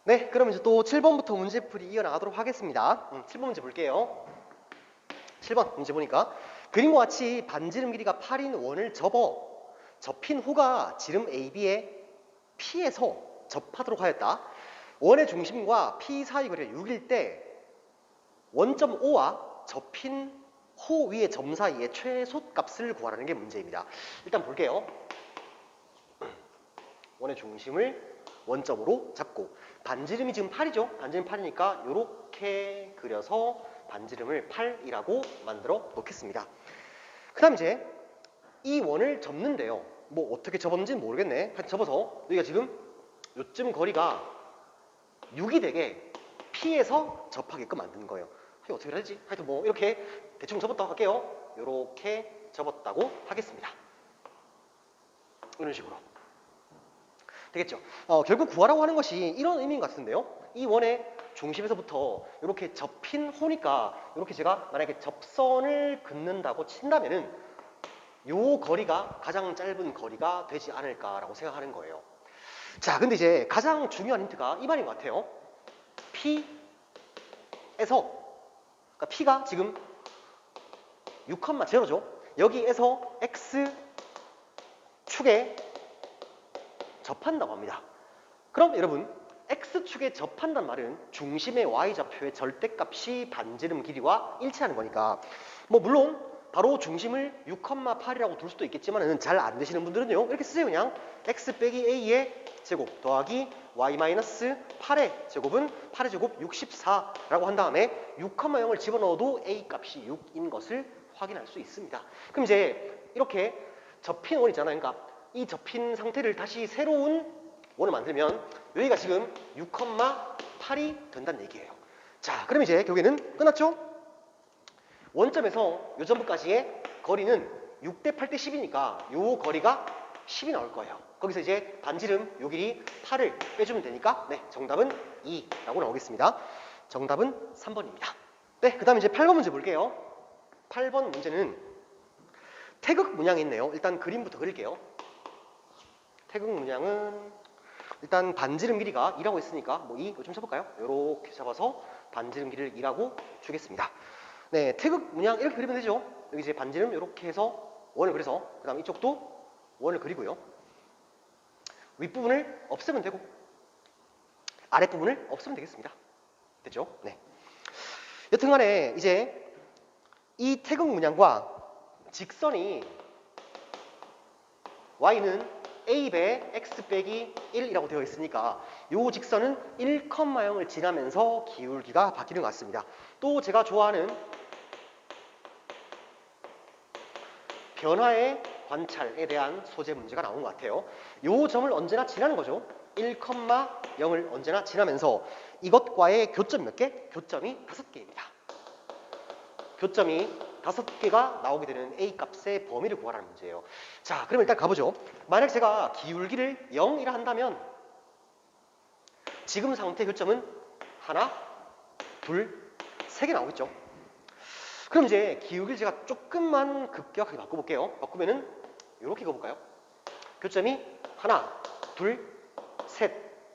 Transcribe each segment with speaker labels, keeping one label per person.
Speaker 1: 네, 그럼 이제 또 7번부터 문제풀이 이어나가도록 하겠습니다. 7번 문제 볼게요. 7번 문제 보니까 그림과 같이 반지름 길이가 8인 원을 접힌 후가 지름 AB의 P에서 접하도록 하였다. 원의 중심과 P 사이 거리가 6일 때 원점 O와 접힌 호 위의 점 사이의 최소값을 구하라는 게 문제입니다. 일단 볼게요. 원의 중심을 원점으로 잡고 반지름이 지금 8이죠. 반지름 8이니까 이렇게 그려서 반지름을 8이라고 만들어 놓겠습니다. 그 다음 이제 이 원을 접는데요. 뭐 어떻게 접었는지는 모르겠네. 하여튼 접어서 여기가 지금 요쯤 거리가 6이 되게 P에서 접하게끔 만드는 거예요. 어떻게 해야 되지? 하여튼 뭐 이렇게 대충 접었다고 할게요. 이렇게 접었다고 하겠습니다. 이런 식으로. 되겠죠? 결국 구하라고 하는 것이 이런 의미인 것 같은데요. 이 원의 중심에서부터 이렇게 접힌 호니까 이렇게 제가 만약에 접선을 긋는다고 친다면은 요 거리가 가장 짧은 거리가 되지 않을까라고 생각하는 거예요. 자, 근데 이제 가장 중요한 힌트가 이 말인 것 같아요. P에서, 그러니까 P가 지금 6,0죠. 여기에서 X축에 접한다고 합니다. 그럼 여러분 X축에 접한다는 말은 중심의 Y좌표의 절대값이 반지름 길이와 일치하는 거니까 뭐 물론 바로 중심을 6,8이라고 둘 수도 있겠지만 잘 안 되시는 분들은요 이렇게 쓰세요. 그냥 X 빼기 A의 제곱 더하기 Y 마이너스 8의 제곱은 8의 제곱 64라고 한 다음에 6,0을 집어넣어도 A 값이 6인 것을 확인할 수 있습니다. 그럼 이제 이렇게 접힌 원 있잖아요. 그러니까 이 접힌 상태를 다시 새로운 원을 만들면 여기가 지금 6,8이 된다는 얘기예요. 자, 그럼 이제 결국에는 끝났죠? 원점에서 요 점부까지의 거리는 6대 8대 10이니까 요 거리가 10이 나올 거예요. 거기서 이제 반지름 요 길이 8을 빼주면 되니까 네, 정답은 2라고 나오겠습니다. 정답은 3번입니다. 네, 그 다음에 이제 8번 문제 볼게요. 8번 문제는 태극 문양이 있네요. 일단 그림부터 그릴게요. 태극 문양은 일단 반지름 길이가 2라고 했으니까 뭐 2, 좀 쳐볼까요? 이렇게 잡아서 반지름 길이를 2라고 주겠습니다. 네, 태극 문양 이렇게 그리면 되죠. 여기 이제 반지름 이렇게 해서 원을 그려서 그 다음 이쪽도 원을 그리고요. 윗부분을 없애면 되고 아랫부분을 없애면 되겠습니다. 됐죠? 네. 여튼간에 이제 이 태극 문양과 직선이 y는 a배 x 빼기 1이라고 되어 있으니까 이 직선은 1,0을 지나면서 기울기가 바뀌는 것 같습니다. 또 제가 좋아하는 변화의 관찰에 대한 소재 문제가 나온 것 같아요. 이 점을 언제나 지나는 거죠. 1,0을 언제나 지나면서 이것과의 교점 몇 개? 교점이 5개입니다. 교점이 5개가 나오게 되는 A 값의 범위를 구하라는 문제예요. 자, 그럼 일단 가보죠. 만약 제가 기울기를 0이라 한다면 지금 상태 교점은 하나, 둘, 3개 나오겠죠. 그럼 이제 기울기를 제가 조금만 급격하게 바꿔볼게요. 바꾸면은 이렇게 가볼까요? 교점이 하나, 둘, 셋,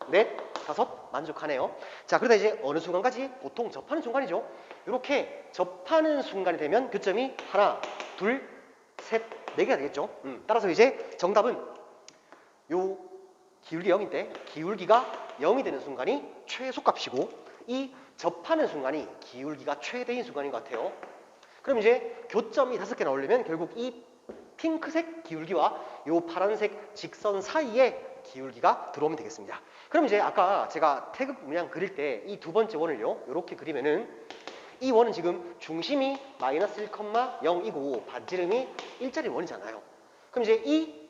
Speaker 1: 넷, 5 만족하네요. 자, 그러다 이제 어느 순간까지? 보통 접하는 순간이죠. 이렇게 접하는 순간이 되면 교점이 하나, 둘, 셋, 4개가 되겠죠. 따라서 이제 정답은 요 기울기 0인데 기울기가 0이 되는 순간이 최소값이고 이 접하는 순간이 기울기가 최대인 순간인 것 같아요. 그럼 이제 교점이 5개 나오려면 결국 이 핑크색 기울기와 요 파란색 직선 사이에 기울기가 들어오면 되겠습니다. 그럼 이제 아까 제가 태극 문양 그릴 때 이 두 번째 원을요 이렇게 그리면은 이 원은 지금 중심이 마이너스 1,0이고 반지름이 1짜리 원이잖아요. 그럼 이제 이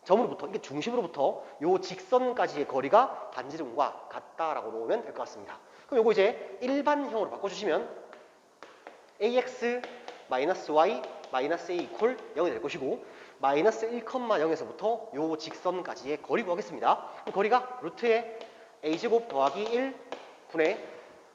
Speaker 1: 점으로부터 이게 중심으로부터 요 직선까지의 거리가 반지름과 같다라고 놓으면 될 것 같습니다. 그럼 요거 이제 일반형으로 바꿔주시면 ax 마이너스 y 마이너스 a 이퀄 0이 될 것이고 마이너스 1,0에서부터 요 직선까지의 거리 구하겠습니다. 거리가 루트에 a제곱 더하기 1 분의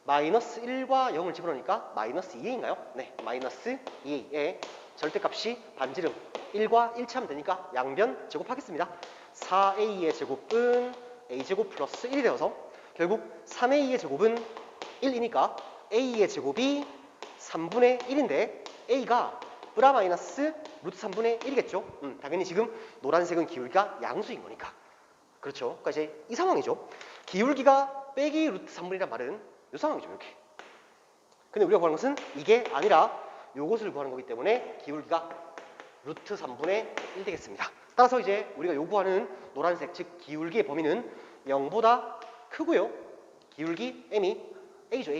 Speaker 1: 마이너스 1과 0을 집어넣으니까 마이너스 2a인가요? 네, 마이너스 2a의 절대값이 반지름 1과 일치하면 되니까 양변 제곱하겠습니다. 4a의 제곱은 a제곱 플러스 1이 되어서 결국 3a의 제곱은 1이니까 a의 제곱이 3분의 1인데 a가 브라 마이너스 루트 3분의 1이겠죠. 당연히 지금 노란색은 기울기가 양수인 거니까. 그렇죠. 그러니까 이제 이 상황이죠. 기울기가 빼기 루트 3분이란 말은 이 상황이죠. 이렇게. 근데 우리가 구하는 것은 이게 아니라 요것을 구하는 거기 때문에 기울기가 루트 3분의 1 되겠습니다. 따라서 이제 우리가 요구하는 노란색, 즉 기울기의 범위는 0보다 크고요. 기울기 m이 a죠.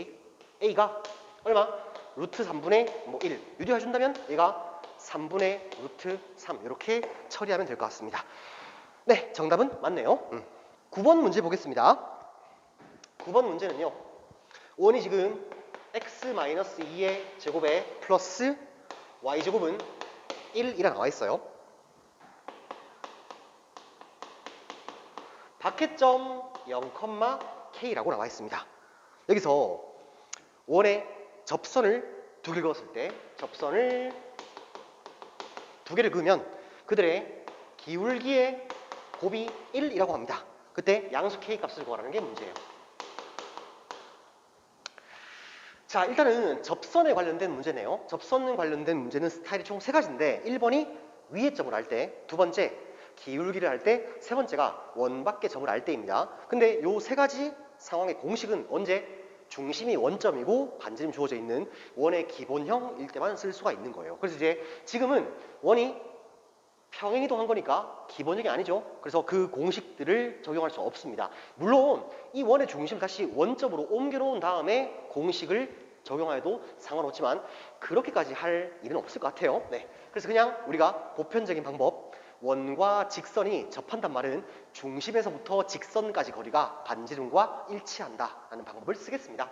Speaker 1: a가 얼마? 루트 3분의 1 유리해준다면 얘가 3분의 루트 3 이렇게 처리하면 될 것 같습니다. 네, 정답은 맞네요. 9번 문제 보겠습니다. 9번 문제는요. 원이 지금 x-2의 제곱에 플러스 y제곱은 1이라 나와 있어요. 박해점 0,k라고 나와 있습니다. 여기서 원의 접선을 두 개를 그었을 때 접선을 두 개를 그으면 그들의 기울기의 곱이 1이라고 합니다. 그때 양수 k 값을 구하라는 게 문제예요. 자, 일단은 접선에 관련된 문제네요. 접선에 관련된 문제는 스타일이 총 3가지인데 1번이 위의 점을 알 때, 두 번째 기울기를 할 때, 세 번째가 원 밖의 점을 알 때입니다. 근데 요 3가지 상황의 공식은 언제? 중심이 원점이고 반지름 주어져 있는 원의 기본형일 때만 쓸 수가 있는 거예요. 그래서 이제 지금은 원이 평행이동한 거니까 기본형이 아니죠. 그래서 그 공식들을 적용할 수 없습니다. 물론 이 원의 중심을 다시 원점으로 옮겨놓은 다음에 공식을 적용해도 상관없지만 그렇게까지 할 일은 없을 것 같아요. 네. 그래서 그냥 우리가 보편적인 방법, 원과 직선이 접한단 말은 중심에서부터 직선까지 거리가 반지름과 일치한다라는 방법을 쓰겠습니다.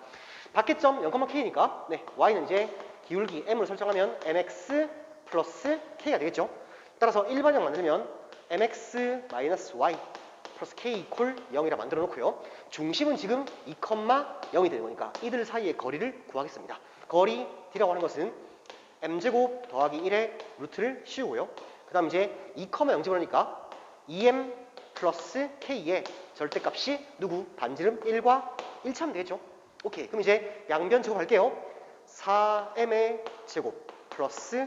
Speaker 1: 박해점 0,k니까 네, y는 이제 기울기 m을 설정하면 mx 플러스 k가 되겠죠. 따라서 일반형 만들면 mx-y 플러스 k 이퀄 0이라 만들어 놓고요. 중심은 지금 2,0이 되는 거니까 이들 사이의 거리를 구하겠습니다. 거리 d라고 하는 것은 m제곱 더하기 1의 루트를 씌우고요. 그 다음 이제 2,0집어넣으니까 2m 플러스 k의 절대값이 누구? 반지름 1과 일치하면 되겠죠. 오케이. 그럼 이제 양변 제곱할게요. 4m의 제곱 플러스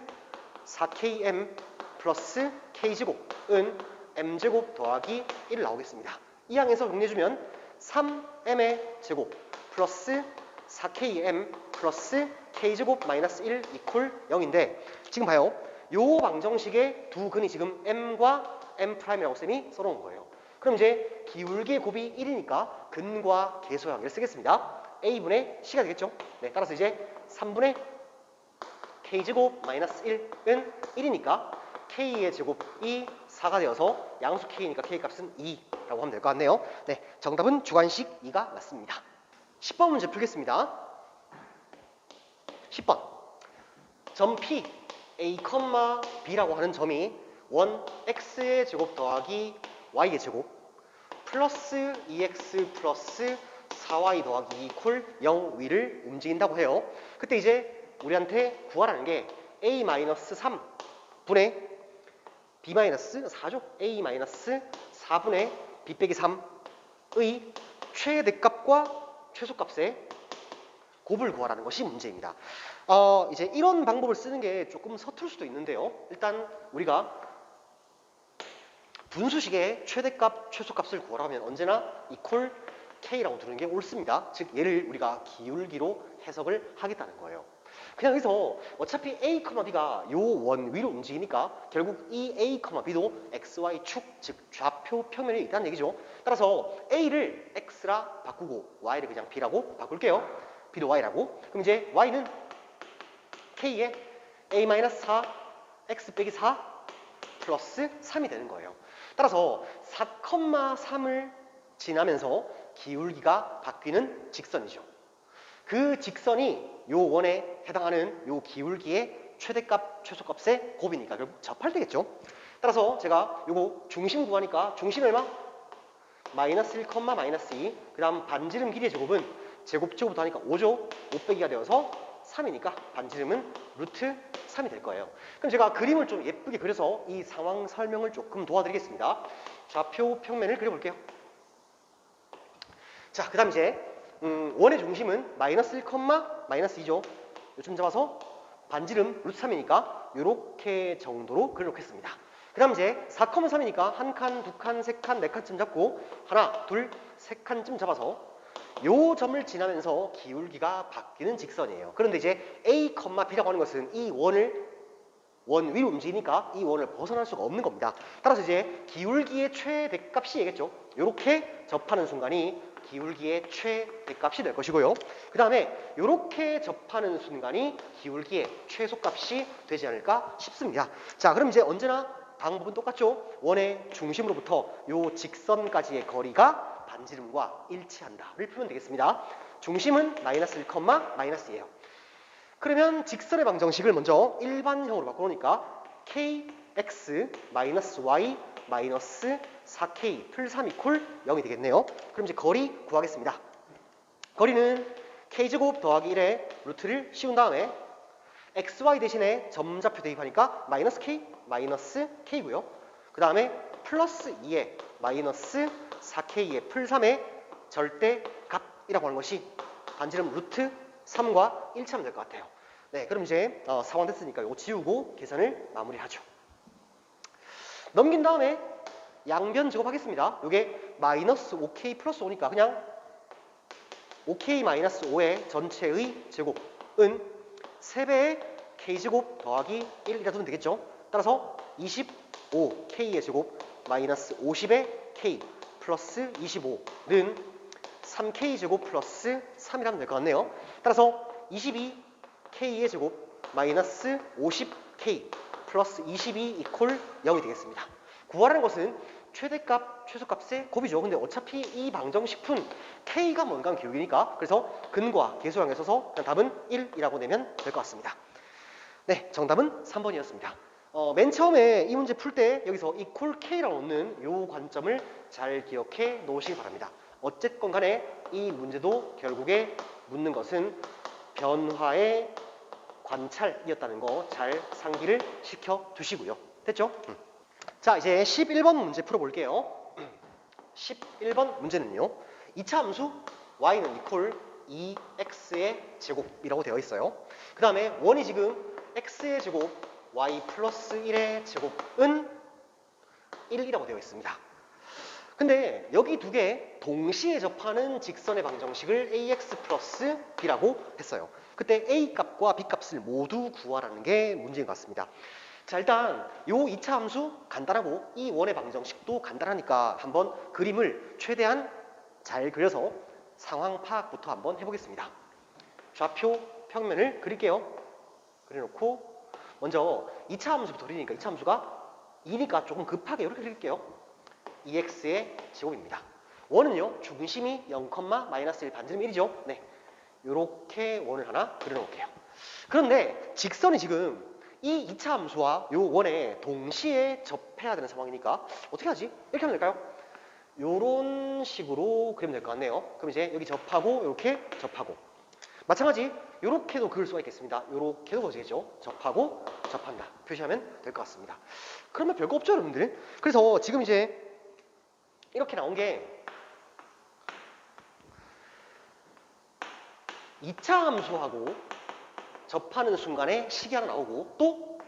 Speaker 1: 4km 플러스 k제곱은 m제곱 더하기 1을 나오겠습니다. 이 항에서 정리해주면 3m의 제곱 플러스 4km 플러스 k제곱 마이너스 1 이퀄 0인데 지금 봐요. 요 방정식의 두 근이 지금 m과 m'이라고 쌤이 써놓은 거예요. 그럼 이제 기울기의 곱이 1이니까 근과 계소형을 쓰겠습니다. a분의 c가 되겠죠. 네, 따라서 이제 3분의 k제곱 마이너스 1은 1이니까 k의 제곱이 4가 되어서 양수 k니까 k 값은 2라고 하면 될 것 같네요. 네, 정답은 주관식 2가 맞습니다. 10번 문제 풀겠습니다. 10번 점 P A, B라고 하는 점이 원 x의 제곱 더하기 y의 제곱 플러스 2x 플러스 4y 더하기 2 이퀄 0 위를 움직인다고 해요. 그때 이제 우리한테 구하라는 게 a-3분의 b-4죠. a-4분의 b 빼기 3의 최대값과 최소값의 곱을 구하라는 것이 문제입니다. 이제 이런 방법을 쓰는 게 조금 서툴 수도 있는데요. 일단 우리가 분수식의 최대값, 최소값을 구하라면 언제나 이퀄 k라고 두는 게 옳습니다. 즉 얘를 우리가 기울기로 해석을 하겠다는 거예요. 그냥 여기서 어차피 a, b가 요 원 위로 움직이니까 결국 이 a, b도 xy 축, 즉 좌표 평면에 있다는 얘기죠. 따라서 a를 x라 바꾸고 y를 그냥 b라고 바꿀게요. b도 y라고. 그럼 이제 y는 k에 a-4 x 빼기 4 플러스 3이 되는 거예요. 따라서 4,3을 지나면서 기울기가 바뀌는 직선이죠. 그 직선이 요 원에 해당하는 요 기울기의 최대값, 최소값의 곱이니까 결국 접할 되겠죠. 따라서 제가 요거 중심 구하니까 중심 얼마? 마이너스 1, 마이너스 2. 그 다음 반지름 길이의 제곱은 제곱부터 하니까 5죠. 5 빼기가 되어서 3이니까 반지름은 루트 3이 될 거예요. 그럼 제가 그림을 좀 예쁘게 그려서 이 상황 설명을 조금 도와드리겠습니다. 좌표 평면을 그려볼게요. 자, 그 다음 이제 원의 중심은 마이너스 1, 마이너스 2죠. 요점 잡아서 반지름 루트 3이니까 요렇게 정도로 그려놓겠습니다. 그 다음 이제 4, 3이니까 한 칸, 두 칸, 세 칸, 네 칸쯤 잡고 하나, 둘, 세 칸쯤 잡아서 요 점을 지나면서 기울기가 바뀌는 직선이에요. 그런데 이제 A, B라고 하는 것은 이 원 위로 움직이니까 이 원을 벗어날 수가 없는 겁니다. 따라서 이제 기울기의 최대값이 얘겠죠. 요렇게 접하는 순간이 기울기의 최대값이 될 것이고요. 그 다음에 요렇게 접하는 순간이 기울기의 최소값이 되지 않을까 싶습니다. 자, 그럼 이제 언제나 방법은 똑같죠. 원의 중심으로부터 요 직선까지의 거리가 반지름과 일치한다를 풀면 되겠습니다. 중심은 마이너스 1, 마이너스 2예요. 그러면 직선의 방정식을 먼저 일반형으로 바꿔놓으니까 kx 마이너스 y 마이너스 4k 풀 3 이퀄 0이 되겠네요. 그럼 이제 거리 구하겠습니다. 거리는 k제곱 더하기 1에 루트를 씌운 다음에 xy 대신에 점좌표 대입하니까 마이너스 k고요. 그 다음에 플러스 2에 마이너스 4k의 풀 3의 절대값이라고 하는 것이 반지름 루트 3과 일치하면 될 것 같아요. 네, 그럼 이제 상환 됐으니까 이거 지우고 계산을 마무리하죠. 넘긴 다음에 양변 제곱하겠습니다. 이게 마이너스 5k 플러스 5니까 그냥 5k 마이너스 5의 전체의 제곱은 3배의 k제곱 더하기 1이라 두면 되겠죠. 따라서 25k의 제곱 마이너스 50의 k 플러스 25는 3k 제곱 플러스 3이라면 될 것 같네요. 따라서 22k의 제곱 마이너스 50k 플러스 22 이퀄 0이 되겠습니다. 구하라는 것은 최대값, 최소값의 곱이죠. 근데 어차피 이 방정식푼 k가 뭔가 기울기니까 그래서 근과 계수형에 써서 그냥 답은 1이라고 내면 될 것 같습니다. 네, 정답은 3번이었습니다. 맨 처음에 이 문제 풀 때 여기서 equal k라고 놓는 이 관점을 잘 기억해 놓으시기 바랍니다. 어쨌건 간에 이 문제도 결국에 묻는 것은 변화의 관찰이었다는 거 잘 상기를 시켜 두시고요. 됐죠? 자, 이제 11번 문제 풀어볼게요. 11번 문제는요. 2차 함수 y는 equal 2x의 제곱이라고 되어 있어요. 그 다음에 원이 지금 x의 제곱 y 플러스 1의 제곱은 1이라고 되어 있습니다. 근데 여기 두 개 동시에 접하는 직선의 방정식을 ax 플러스 b라고 했어요. 그때 a 값과 b 값을 모두 구하라는 게 문제인 것 같습니다. 자, 일단 요 2차 함수 간단하고 이 원의 방정식도 간단하니까 한번 그림을 최대한 잘 그려서 상황 파악부터 한번 해보겠습니다. 좌표 평면을 그릴게요. 그려놓고 먼저 2차 함수부터 그리니까 2차 함수가 2니까 조금 급하게 이렇게 그릴게요. 2x의 제곱입니다. 원은요, 중심이 0, 마이너스 1, 반지름 1이죠. 네, 요렇게 원을 하나 그려놓을게요. 그런데 직선이 지금 이 2차 함수와 요 원에 동시에 접해야 되는 상황이니까 어떻게 하지? 이렇게 하면 될까요? 요런 식으로 그리면 될 것 같네요. 그럼 이제 여기 접하고 이렇게 접하고 마찬가지 요렇게도 그을 수가 있겠습니다. 요렇게도 그어지겠죠. 접하고 접한다 표시하면 될 것 같습니다. 그러면 별거 없죠, 여러분들? 그래서 지금 이제 이렇게 나온 게 2차 함수하고 접하는 순간에 식이 하나 나오고 또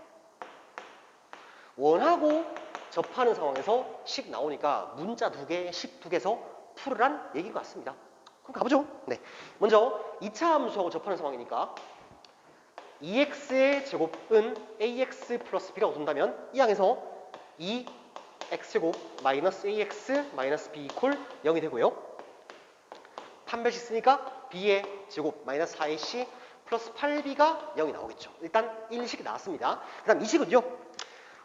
Speaker 1: 원하고 접하는 상황에서 식 나오니까 문자 두 개, 식 두 개에서 풀으란 얘기인 것 같습니다. 그럼 가보죠. 네, 먼저 2차 함수하고 접하는 상황이니까 2x의 제곱은 ax 플러스 b라고 둔다면 이 항에서 2x제곱 마이너스 ax 마이너스 b 이퀄 0이 되고요. 판별식 쓰니까 b의 제곱 마이너스 4ac 플러스 8b가 0이 나오겠죠. 일단 1식 나왔습니다. 그 다음 2식은요.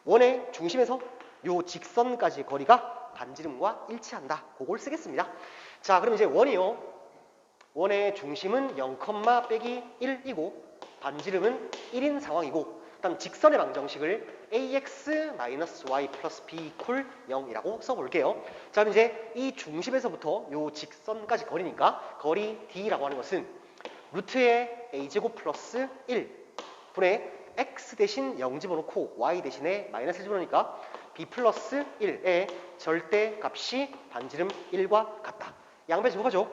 Speaker 1: 원의 중심에서 요 직선까지의 거리가 반지름과 일치한다. 그걸 쓰겠습니다. 자, 그럼 이제 원이요. 원의 중심은 0, 빼기 1이고 반지름은 1인 상황이고 그다음 직선의 방정식을 ax-y 플러스 b 이퀄 0이라고 써볼게요. 자, 그럼 이제 이 중심에서부터 요 직선까지 거리니까 거리 d라고 하는 것은 루트의 a제곱 플러스 1 분의 x 대신 0 집어넣고 y 대신에 마이너스 1 집어넣으니까 b 플러스 1의 절대값이 반지름 1과 같다. 양배 제곱하죠.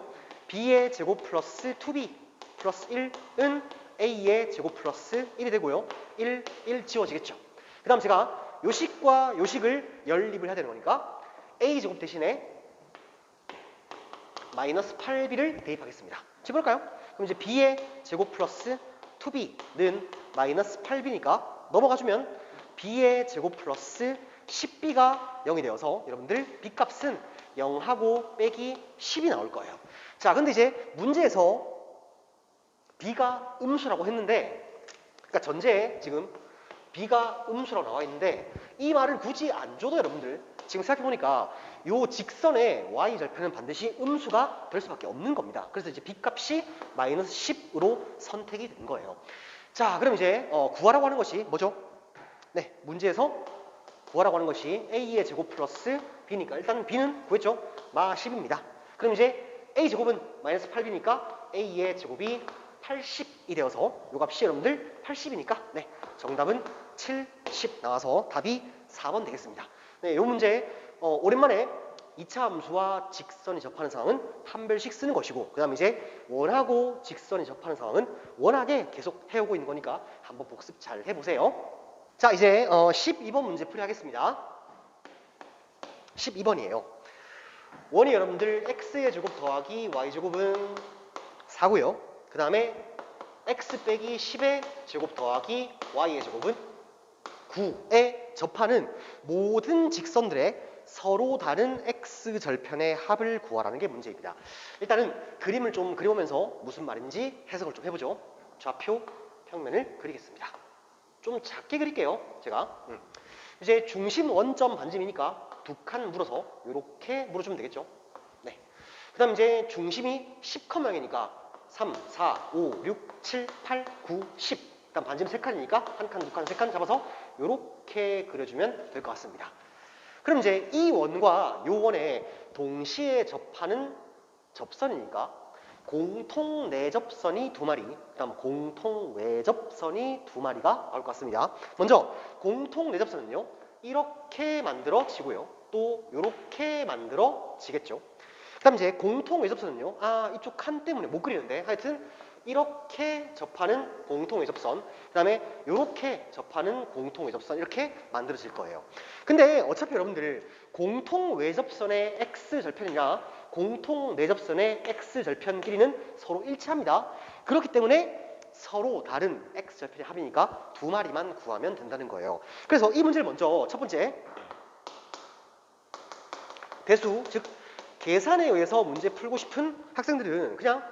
Speaker 1: b의 제곱 플러스 2b 플러스 1은 a의 제곱 플러스 1이 되고요. 1 지워지겠죠. 그 다음 제가 요식과 요식을 연립을 해야 되는 거니까 a제곱 대신에 마이너스 8b를 대입하겠습니다. 집어볼까요? 그럼 이제 b의 제곱 플러스 2b는 마이너스 8b니까 넘어가주면 b의 제곱 플러스 10b가 0이 되어서 여러분들 b값은 0하고 빼기 10이 나올 거예요. 자, 근데 이제 문제에서 b가 음수라고 했는데, 그러니까 전제에 지금 b가 음수라고 나와 있는데 이 말을 굳이 안 줘도 여러분들 지금 생각해보니까 요 직선의 y절편은 반드시 음수가 될 수밖에 없는 겁니다. 그래서 이제 b값이 마이너스 10으로 선택이 된 거예요. 자, 그럼 이제 구하라고 하는 것이 뭐죠? 네, 문제에서 구하라고 하는 것이 a의 제곱 플러스 b니까 일단 b는 구했죠? 마 10입니다. 그럼 이제 a제곱은 마이너스 8b니까 a의 제곱이 80이 되어서 요 값이 여러분들 80이니까 네, 정답은 70 나와서 답이 4번 되겠습니다. 네, 요 문제 오랜만에 2차 함수와 직선이 접하는 상황은 한 별씩 쓰는 것이고, 그 다음에 이제 원하고 직선이 접하는 상황은 원하게 계속 해오고 있는 거니까 한번 복습 잘 해보세요. 자, 이제 12번 문제 풀이하겠습니다. 12번이에요. 원이 여러분들 x의 제곱 더하기 y제곱은 4고요. 그 다음에 x 빼기 10의 제곱 더하기 y의 제곱은 9에 접하는 모든 직선들의 서로 다른 x절편의 합을 구하라는 게 문제입니다. 일단은 그림을 좀 그려보면서 무슨 말인지 해석을 좀 해보죠. 좌표 평면을 그리겠습니다. 좀 작게 그릴게요. 제가 이제 중심 원점 반지름이니까 두 칸 물어서 이렇게 물어주면 되겠죠. 네. 그 다음 이제 중심이 10컴형이니까 3, 4, 5, 6, 7, 8, 9, 10. 일단 반지름 3칸이니까 한 칸, 두 칸, 세 칸 잡아서 이렇게 그려주면 될 것 같습니다. 그럼 이제 이 원과 요 원에 동시에 접하는 접선이니까 공통 내접선이 두 마리, 그다음 공통 외접선이 두 마리가 나올 것 같습니다. 먼저 공통 내접선은요, 이렇게 만들어지고요, 또 이렇게 만들어지겠죠. 그다음 이제 공통 외접선은요, 이쪽 칸 때문에 못 그리는데 하여튼 이렇게 접하는 공통 외접선, 그 다음에 이렇게 접하는 공통 외접선, 이렇게 만들어질 거예요. 근데 어차피 여러분들 공통 외접선의 x절편이나 공통 내접선의 x절편끼리는 서로 일치합니다. 그렇기 때문에 서로 다른 x절편의 합이니까 두 마리만 구하면 된다는 거예요. 그래서 이 문제를 먼저 첫 번째 대수, 즉 계산에 의해서 문제 풀고 싶은 학생들은 그냥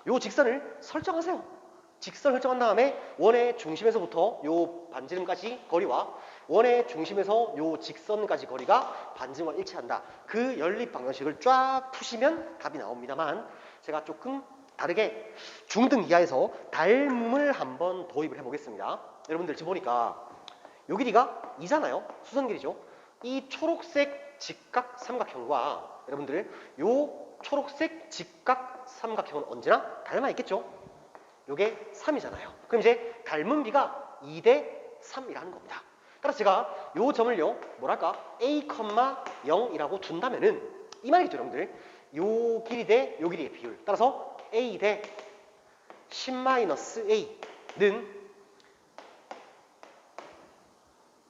Speaker 1: 요 직선을 설정하세요. 직선을 설정한 다음에 원의 중심에서부터 요 반지름까지 거리와 원의 중심에서 요 직선까지 거리가 반지름과 일치한다. 그 연립 방정식을 쫙 푸시면 답이 나옵니다만, 제가 조금 다르게 중등 이하에서 닮음을 한번 도입을 해보겠습니다. 여러분들 지금 보니까 요 길이가 2잖아요. 수선 길이죠. 이 초록색 직각 삼각형과 여러분들 요 초록색 직각 삼각형은 언제나 닮아 있겠죠? 요게 3이잖아요. 그럼 이제 닮은 비가 2대 3이라는 겁니다. 따라서 제가 요 점을요, 뭐랄까, a, 0이라고 둔다면은 이 말이죠, 여러분들. 요 길이 대 요 길이의 비율. 따라서 a 대 10-a는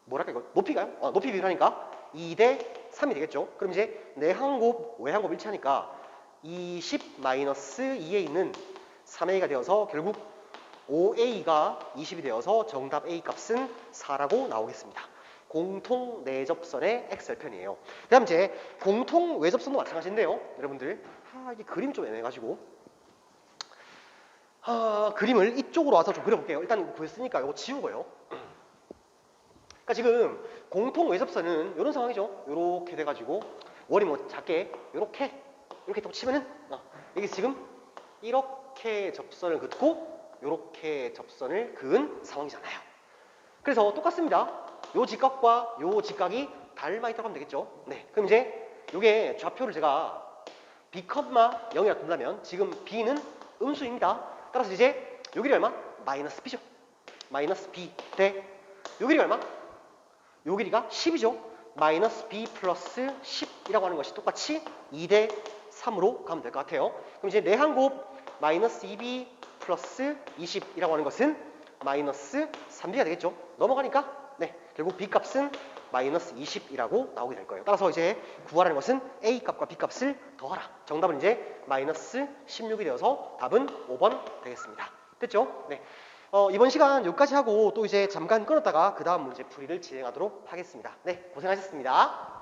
Speaker 1: 뭐랄까, 이거 높이가요? 높이 비율하니까 2대 3이 되겠죠. 그럼 이제 내항곱, 외항곱 일치하니까 20-2에 있는 3a가 되어서 결국 5a가 20이 되어서 정답 a 값은 4라고 나오겠습니다. 공통 내접선의 x절편이에요. 그 다음 이제 공통 외접선도 마찬가지인데요. 여러분들 이게 그림이 좀 애매해가지고 그림을 이쪽으로 와서 좀 그려볼게요. 일단 구했으니까 이거 지우고요. 그러니까 지금 공통 외접선은 이런 상황이죠. 이렇게 돼가지고 원이 뭐 작게 이렇게 또 치면은 이게 지금 이렇게 접선을 긋고 이렇게 접선을 그은 상황이잖아요. 그래서 똑같습니다. 요 직각과 요 직각이 닮아 있다고 하면 되겠죠. 네, 그럼 이제 요게 좌표를 제가 b, 0이라 둔다면 지금 b는 음수입니다. 따라서 이제 요 길이 얼마? 마이너스 b죠. 마이너스 b 대 요 길이 얼마? 요 길이가 10이죠. 마이너스 b 플러스 10이라고 하는 것이 똑같이 2대 3으로 가면 될 것 같아요. 그럼 이제 내항곱 마이너스 2b 플러스 20이라고 하는 것은 마이너스 3b가 되겠죠. 넘어가니까 네, 결국 b 값은 마이너스 20이라고 나오게 될 거예요. 따라서 이제 구하라는 것은 a 값과 b 값을 더하라. 정답은 이제 마이너스 16이 되어서 답은 5번 되겠습니다. 됐죠? 네. 이번 시간 여기까지 하고 또 이제 잠깐 끊었다가 그 다음 문제 풀이를 진행하도록 하겠습니다. 네, 고생하셨습니다.